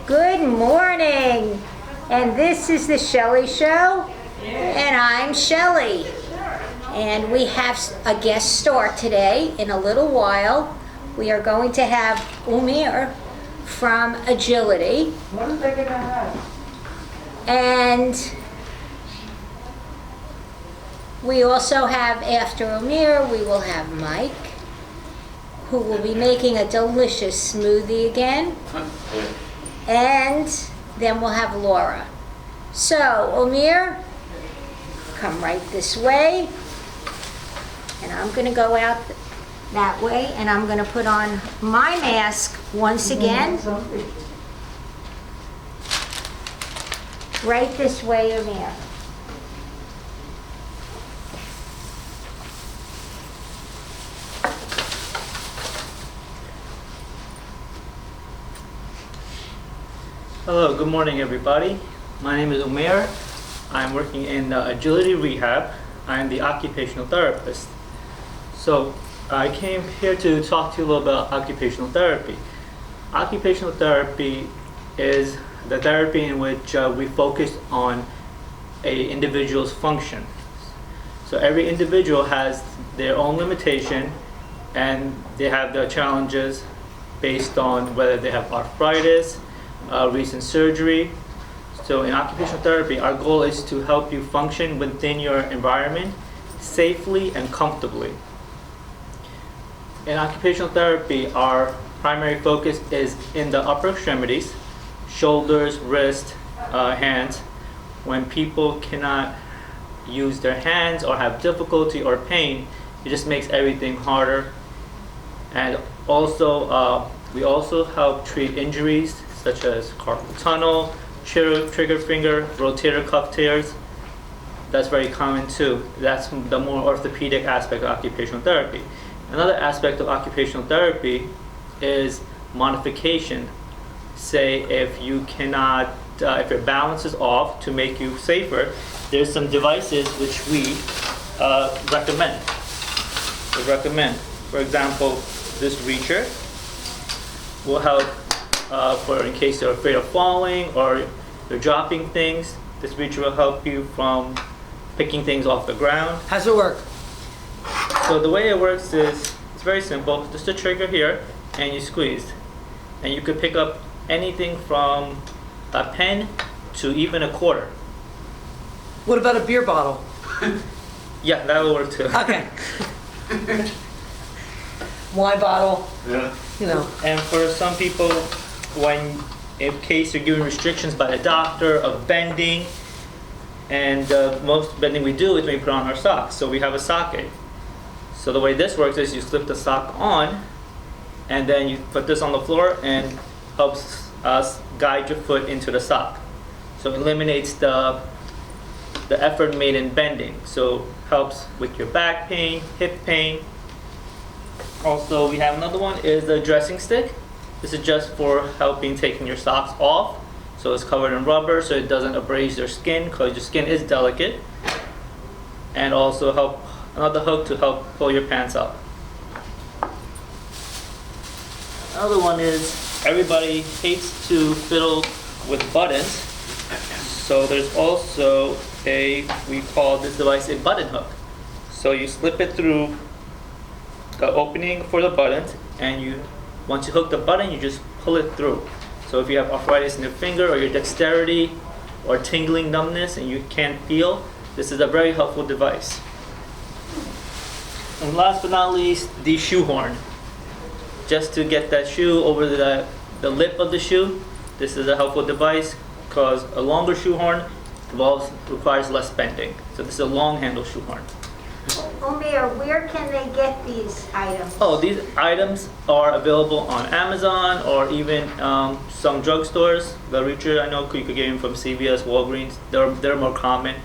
Good morning, and this is the Shelley Show, and I'm Shelley. And we have a guest star today. In a little while, we are going to have Umir from Agility. What are they going to have? And we also have, after Umir, we will have Mike, who will be making a delicious smoothie again. And then we'll have Laura. So, Umir, come right this way. And I'm going to go out that way, and I'm going to put on my mask once again. Right this way, Umir. Hello, good morning everybody. My name is Umir. I'm working in Agility Rehab. I'm the occupational therapist. So I came here to talk to you a little about occupational therapy. Occupational therapy is the therapy in which we focus on an individual's function. So every individual has their own limitation and they have their challenges based on whether they have arthritis, recent surgery. So in occupational therapy, our goal is to help you function within your environment safely and comfortably. In occupational therapy, our primary focus is in the upper extremities, shoulders, wrists, hands. When people cannot use their hands or have difficulty or pain, it just makes everything harder. And also, we also help treat injuries such as carpal tunnel, trigger finger, rotator cuff tears. That's very common too. That's the more orthopedic aspect of occupational therapy. Another aspect of occupational therapy is modification. Say if you cannot, if your balance is off, to make you safer, there's some devices which we recommend. For example, this reacher will help for in case you're afraid of falling or you're dropping things. This reacher will help you from picking things off the ground. How's it work? So the way it works is, it's very simple. Just a trigger here and you squeeze. And you could pick up anything from a pen to even a quarter. What about a beer bottle? Yeah, that will work too. Okay. Wine bottle. Yeah. You know. And for some people, in case you're given restrictions by the doctor of bending, and most bending we do is when we put on our socks. So we have a socket. So the way this works is you slip the sock on, and then you put this on the floor and helps us guide your foot into the sock. So it eliminates the effort made in bending. So helps with your back pain, hip pain. Also, we have another one is the dressing stick. This is just for helping taking your socks off. So it's covered in rubber so it doesn't abrade your skin because your skin is delicate. And also help another hook to help pull your pants up. Another one is everybody hates to fiddle with buttons. So there's also we call this device a button hook. So you slip it through the opening for the buttons, and once you hook the button, you just pull it through. So if you have arthritis in your finger or your dexterity or tingling numbness and you can't feel, this is a very helpful device. And last but not least, the shoehorn. Just to get that shoe over the lip of the shoe, this is a helpful device because a longer shoehorn requires less bending. So this is a long handle shoehorn. Umir, where can they get these items? Oh, these items are available on Amazon or even some drugstores. The reacher, I know you could get them from CVS, Walgreens. They're more common.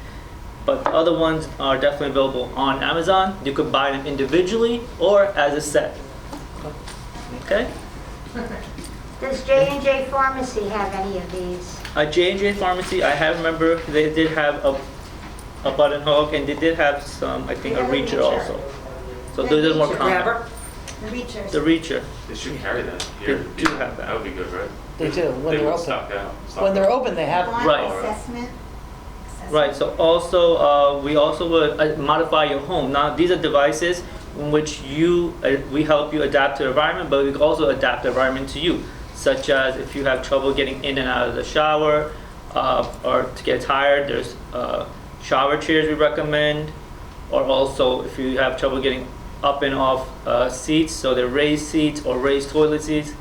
But the other ones are definitely available on Amazon. You could buy them individually or as a set. Okay? Does J&J Pharmacy have any of these? J&J Pharmacy, I remember they did have a button hook and they did have some, I think, a reacher also. So those are more common. Grabber? The reacher. They should carry that They here. do have That that. would be good, right? They do, when They they're would open. stock out. When they're open, they have, Right. Assessment. Right, so also, we also would modify your home. Now, these are devices in which we help you adapt to the environment, but we can also adapt the environment to you. Such as if you have trouble getting in and out of the shower, or to get tired, there's shower chairs we recommend. Or also, if you have trouble getting up and off seats, so they're raised seats or raised toilet seats.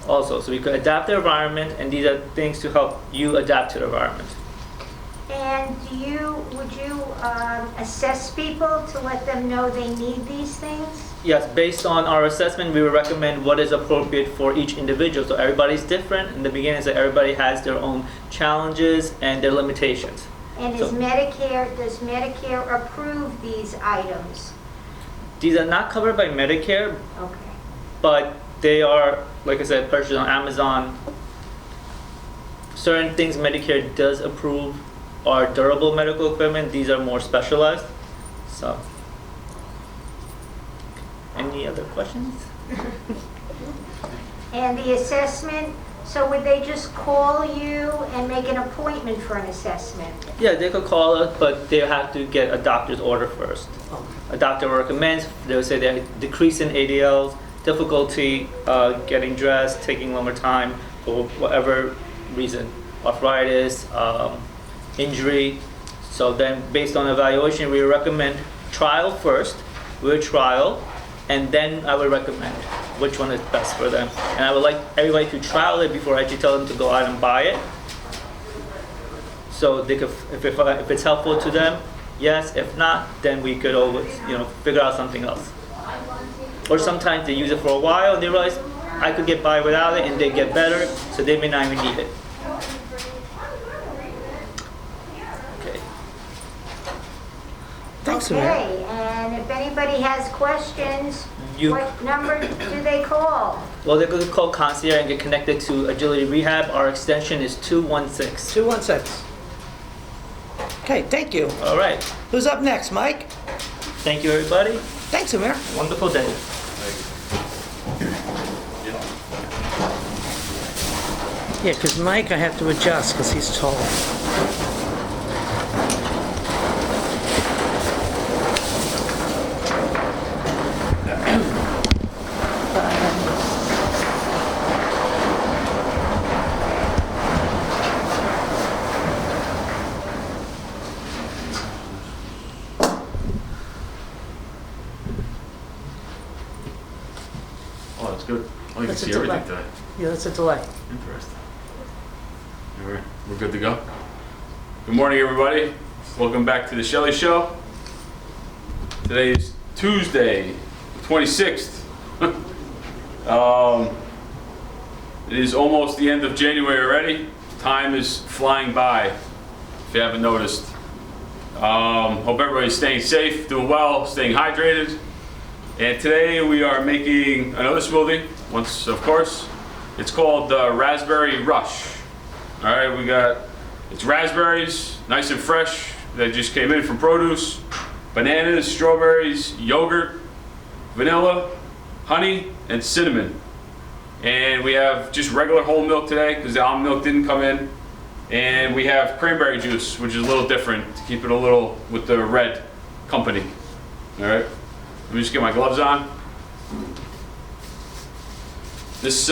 Also, so we could adapt the environment, and these are things to help you adapt to the environment. And would you assess people to let them know they need these things? Yes, based on our assessment, we will recommend what is appropriate for each individual. So everybody's different. In the beginning, so everybody has their own challenges and their limitations. And So- does Medicare approve these items? These are not covered by Medicare, Okay. but they are, like I said, purchased on Amazon. Certain things Medicare does approve are durable medical equipment. These are more specialized. So, any other questions? And the assessment, so would they just call you and make an appointment for an assessment? Yeah, they could call us, but they have to get a doctor's order first. A doctor recommends, they'll say they're decreasing ADLs, difficulty getting dressed, taking longer time for whatever reason, arthritis, injury. So then based on evaluation, we recommend trial first, we'll trial, and then I would recommend which one is best for them. And I would like everybody to trial it before I actually tell them to go out and buy it. So they could, if it's helpful to them, yes. If not, then we could always, figure out something else. Or sometimes they use it for a while and they realize I could get by without it and they get better, so they may not even need it. Okay. thanks, Amir. Okay, and if anybody has questions, You- what number do they call? Well, they could call concierge and get connected to Agility Rehab. Our extension is 216. 216. Okay, thank you. All right. Who's up next, Mike? Thank you, everybody. Thanks, Amir. Wonderful day. Yeah, because Mike, I have to adjust because he's tall. Oh, that's good. Oh, you can That's a see everything delay. today. Yeah, that's a delay. Interesting. We're good to go. Good morning, everybody. Welcome back to the Shelley Show. Today is Tuesday, 26th. It is almost the end of January already. Time is flying by, if you haven't noticed. Hope everybody's staying safe, doing well, staying hydrated. And today we are making another smoothie, once of course. It's called Raspberry Rush. All right, it's raspberries, nice and fresh, that just came in from produce, bananas, strawberries, yogurt, vanilla, honey, and cinnamon. And we have just regular whole milk today because the almond milk didn't come in. And we have cranberry juice, which is a little different to keep it a little with the red company. All right, let me just get my gloves on. This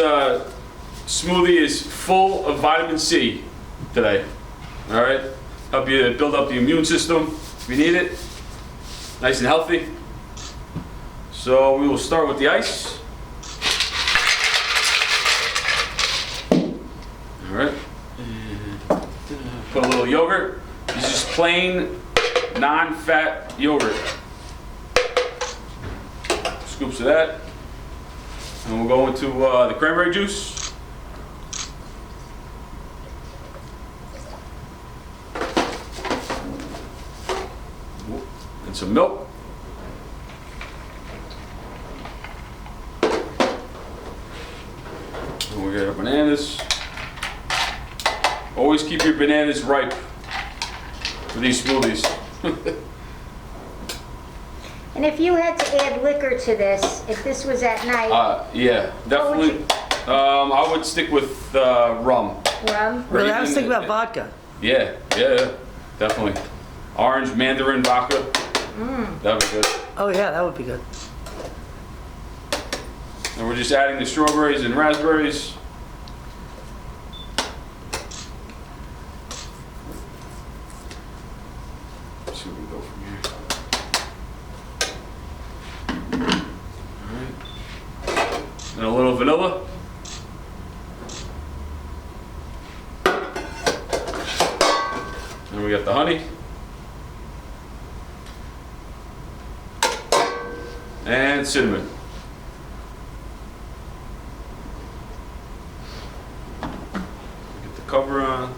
smoothie is full of vitamin C today. All right, help you build up the immune system if you need it. Nice and healthy. So we will start with the ice. All right. Put a little yogurt. This is plain, non-fat yogurt. Scoops of that. And we'll go into the cranberry juice. And some milk. And we got our bananas. Always keep your bananas ripe for these smoothies. And And if you had to add liquor to this, if this was at night, Yeah, What would definitely. I would stick with rum. rum? Really, I was anything thinking about that- vodka. Yeah, definitely. Orange mandarin vodka. That would be good. Oh, yeah, that would be good. And we're just adding the strawberries and raspberries. Let's see where we go from here. Alright. And a little vanilla. And we got the honey. And cinnamon. Get the cover on.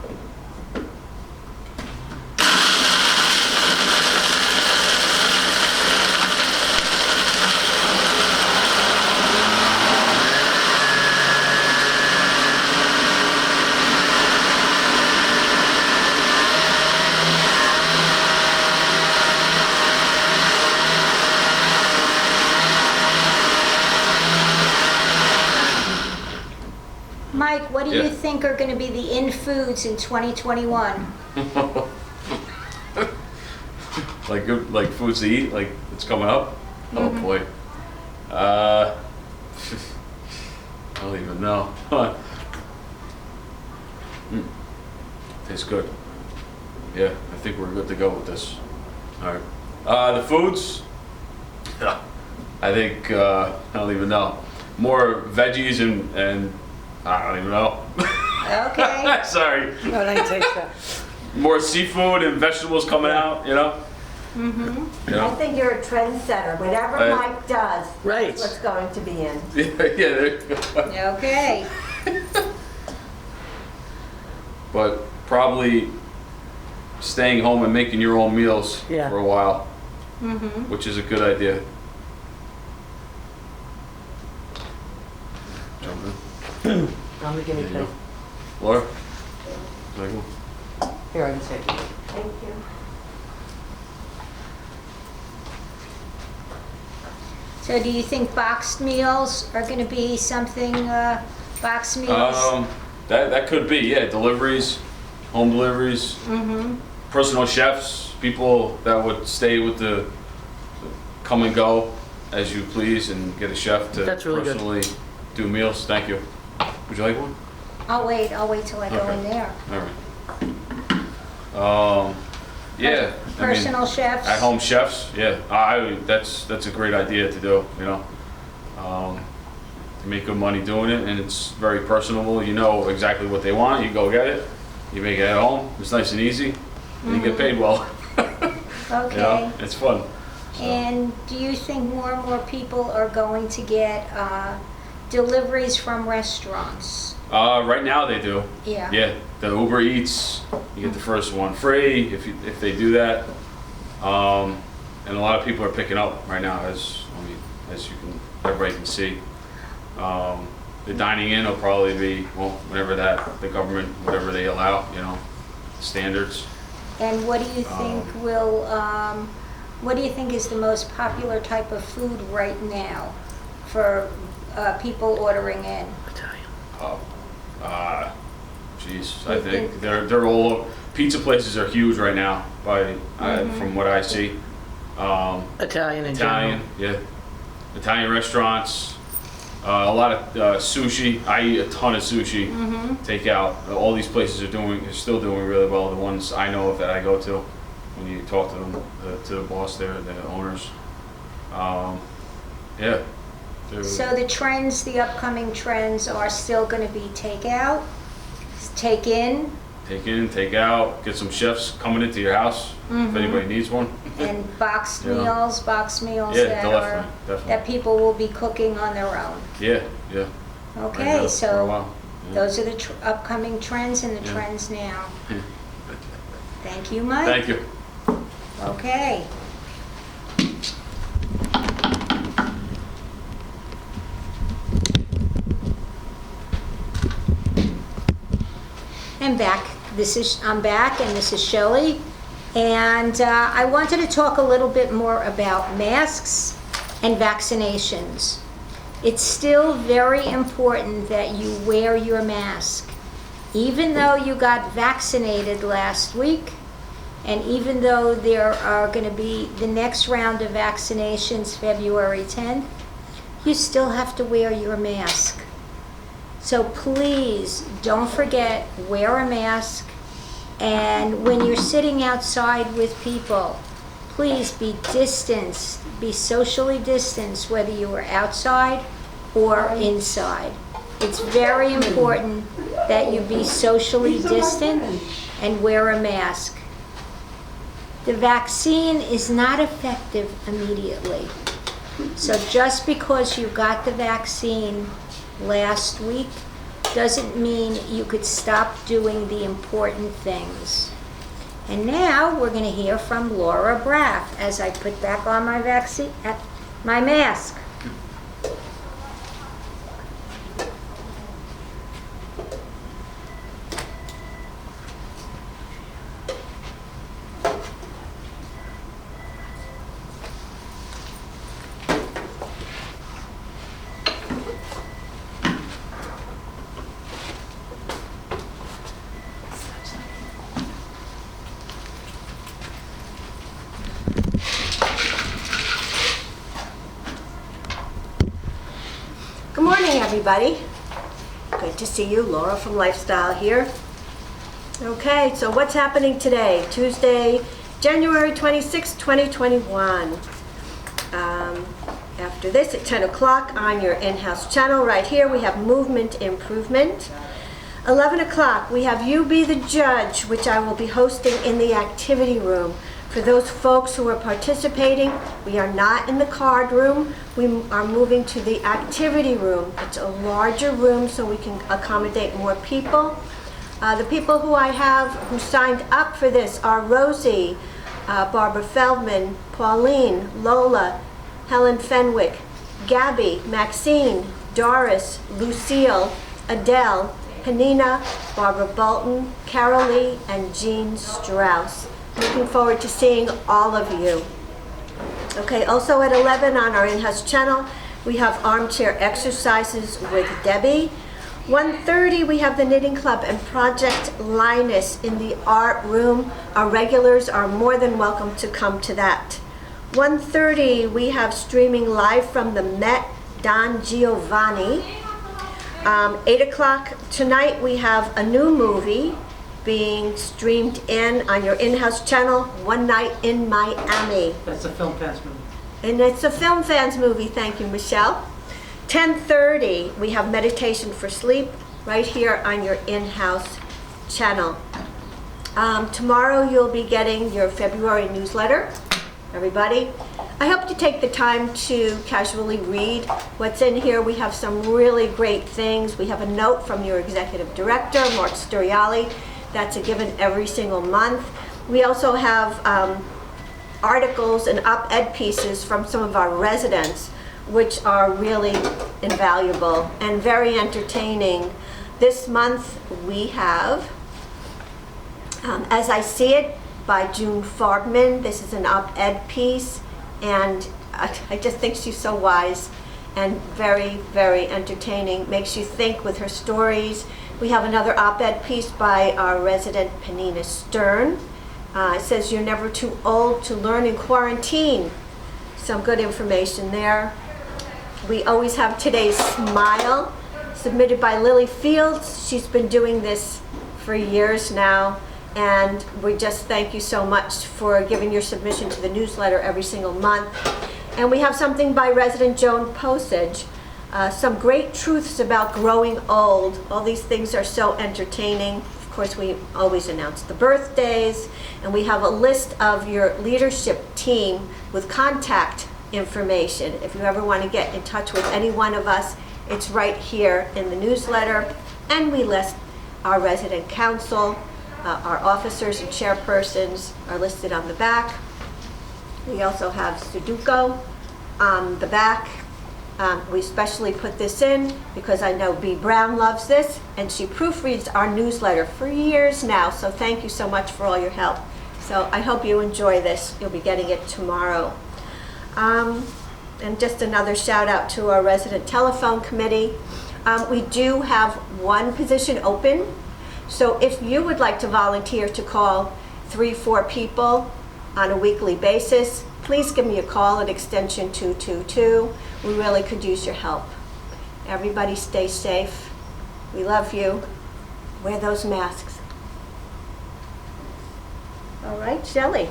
Mike, what do you Yeah. think are going to be the in foods in 2021? Like good, like foods to eat, like it's coming up. Oh boy. I don't even know. Tastes good. Yeah, I think we're good to go with this. All right. The foods. I think I don't even know. More veggies and I don't even know. Okay. Sorry. No, I didn't taste that. More seafood and vegetables coming out. You know. You I know. think you're a trendsetter. Whatever Right. Mike does, Right. that's what's going to be in. Yeah. There you go. Okay. But probably staying home and making your own meals Yeah. for a while, which is a good idea. Jump in. I'm the guinea There you pig. go. Laura? Michael? Here, I can take it. Thank you. So do you think boxed meals are going to be something, boxed meals? That could be, yeah. Deliveries, home deliveries, personal chefs, people that would stay with the come and go as you please and get a chef to That's really good. personally do meals. Thank you. Would you like one? I'll wait till I go Okay. in there. All right. Yeah. I mean, Personal chefs? at home chefs, yeah. That's a great idea to do. You know, you make good money doing it, and it's very personable. You know exactly what they want. You go get it. You make it at home. It's nice and easy, and you get paid well. Okay. You know, it's fun. So, And do you think more and more people are going to get deliveries from restaurants? right now they do. Yeah. Yeah, the Uber Eats, you get the first one free if they do that. And a lot of people are picking up right now, as everybody can see. The dining in will probably be, well, whenever the government, whatever they allow, you know, standards. And what do you think what do you think is the most popular type of food right now for people ordering in? Italian. Geez, I think they're all pizza places are huge right now from what I see. Italian in Italian, general. yeah. Italian restaurants, a lot of sushi. I eat a ton of sushi. Takeout. All these places are still doing really well. The ones I know of that I go to, when you talk to them, to the boss there, the owners. Yeah. So the upcoming trends are still going to be takeout, take in, Take in, take out, get some chefs coming into your house if anybody needs one. and boxed Yeah. meals Yeah, that definitely. people will be cooking on their own. Yeah. Right now, Okay, for a so while. Yeah. those are the upcoming trends and the Yeah. trends now. Thank you, Mike. Thank you. Okay. I'm back. I'm back, and this is Shelley And I wanted to talk a little bit more about masks and vaccinations. It's still very important that you wear your mask. Even though you got vaccinated last week, and even though there are going to be the next round of vaccinations February 10th, you still have to wear your mask. So please don't forget, wear a mask. And when you're sitting outside with people, please be distanced, be socially distanced, whether you are outside or inside. It's very important that you be socially distant and wear a mask. The vaccine is not effective immediately. So just because you got the vaccine last week doesn't mean you could stop doing the important things. And now we're going to hear from Laura Braff as I put back on my mask. Good morning, everybody. Good to see you. Laura from Lifestyle here. Okay, so what's happening today? Tuesday, January 26, 2021. After this, at 10 o'clock on your in-house channel right here, we have Movement Improvement. 11 o'clock, we have You Be the Judge, which I will be hosting in the activity room. For those folks who are participating, we are not in the card room. We are moving to the activity room. It's a larger room so we can accommodate more people. The people who I have who signed up for this are Rosie, Barbara Feldman, Pauline, Lola, Helen Fenwick, Gabby, Maxine, Doris, Lucille, Adele, Panina, Barbara Bolton, Carol Lee, and Jean Strauss. Looking forward to seeing all of you. Okay, also at 11 on our in-house channel, we have armchair exercises with Debbie. 1:30, we have the Knitting Club and Project Linus in the art room. Our regulars are more than welcome to come to that. 1:30, we have streaming live from the Met, Don Giovanni. 8 o'clock tonight, we have a new movie being streamed in on your in-house channel, One Night in Miami. That's a film fans movie. And it's a film fans movie, thank you, Michelle. 10:30, we have Meditation for Sleep right here on your in-house channel. Tomorrow you'll be getting your February newsletter, everybody. I hope you take the time to casually read what's in here. We have some really great things. We have a note from your executive director, Mark Storiali. That's a given every single month. We also have articles and op-ed pieces from some of our residents, which are really invaluable and very entertaining. This month we have As I See It by June Farbman. This is an op-ed piece, and I just think she's so wise and very, very entertaining. Makes you think with her stories. We have another op-ed piece by our resident Panina Stern. It says, "You're never too old to learn in quarantine." Some good information there. We always have Today's Smile, submitted by Lily Fields. She's been doing this for years now, and we just thank you so much for giving your submission to the newsletter every single month. And we have something by resident Joan Posage, some great truths about growing old. All these things are so entertaining. Of course, we always announce the birthdays, and we have a list of your leadership team with contact information. If you ever want to get in touch with any one of us, it's right here in the newsletter. And we list our resident council, our officers and chairpersons are listed on the back. We also have Sudoku on the back. We especially put this in because I know B. Brown loves this, and she proofreads our newsletter for years now, so thank you so much for all your help. So I hope you enjoy this. You'll be getting it tomorrow. And just another shout out to our resident telephone committee. We do have one position open. So if you would like to volunteer to call 3-4 people on a weekly basis, please give me a call at extension 222. We really could use your help. Everybody stay safe. We love you. Wear those masks. All right, Shelley.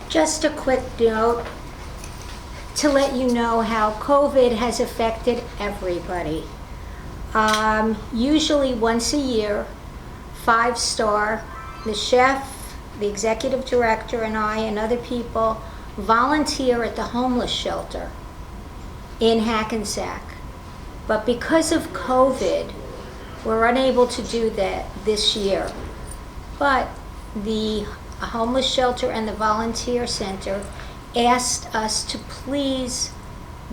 Just a quick note to let you know how COVID has affected everybody. Usually once a year, 5-star, the chef, the executive director, and I and other people volunteer at the homeless shelter in Hackensack. But because of COVID, we're unable to do that this year. But the homeless shelter and the volunteer center asked us to please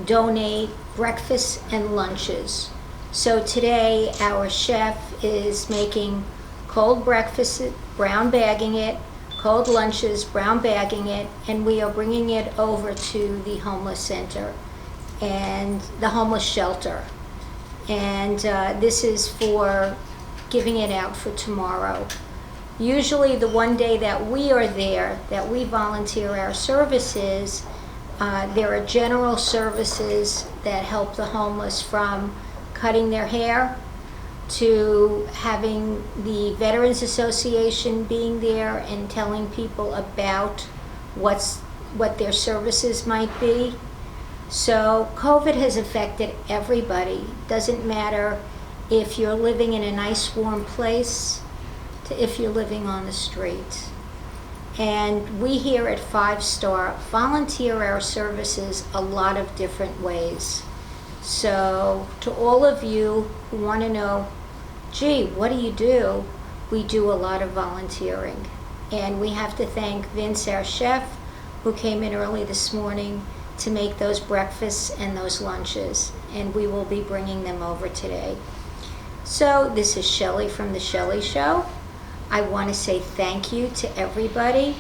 donate breakfasts and lunches. So today our chef is making cold breakfast, brown bagging it, cold lunches, brown bagging it, and we are bringing it over to the homeless center and the homeless shelter. And this is for giving it out for tomorrow. Usually the one day that we are there, that we volunteer our services, there are general services that help the homeless, from cutting their hair to having the Veterans Association being there and telling people about what their services might be. So COVID has affected everybody. Doesn't matter if you're living in a nice warm place to if you're living on the street. And we here at 5-Star volunteer our services a lot of different ways. So to all of you who want to know, gee, what do? We do a lot of volunteering. And we have to thank Vince, our chef, who came in early this morning to make those breakfasts and those lunches. And we will be bringing them over today. So this is Shelley from The Shelley Show. I want to say thank you to everybody.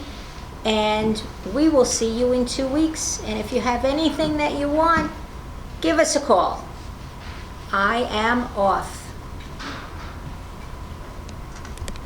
And we will see you in 2 weeks. And if you have anything that you want, give us a call. I am off.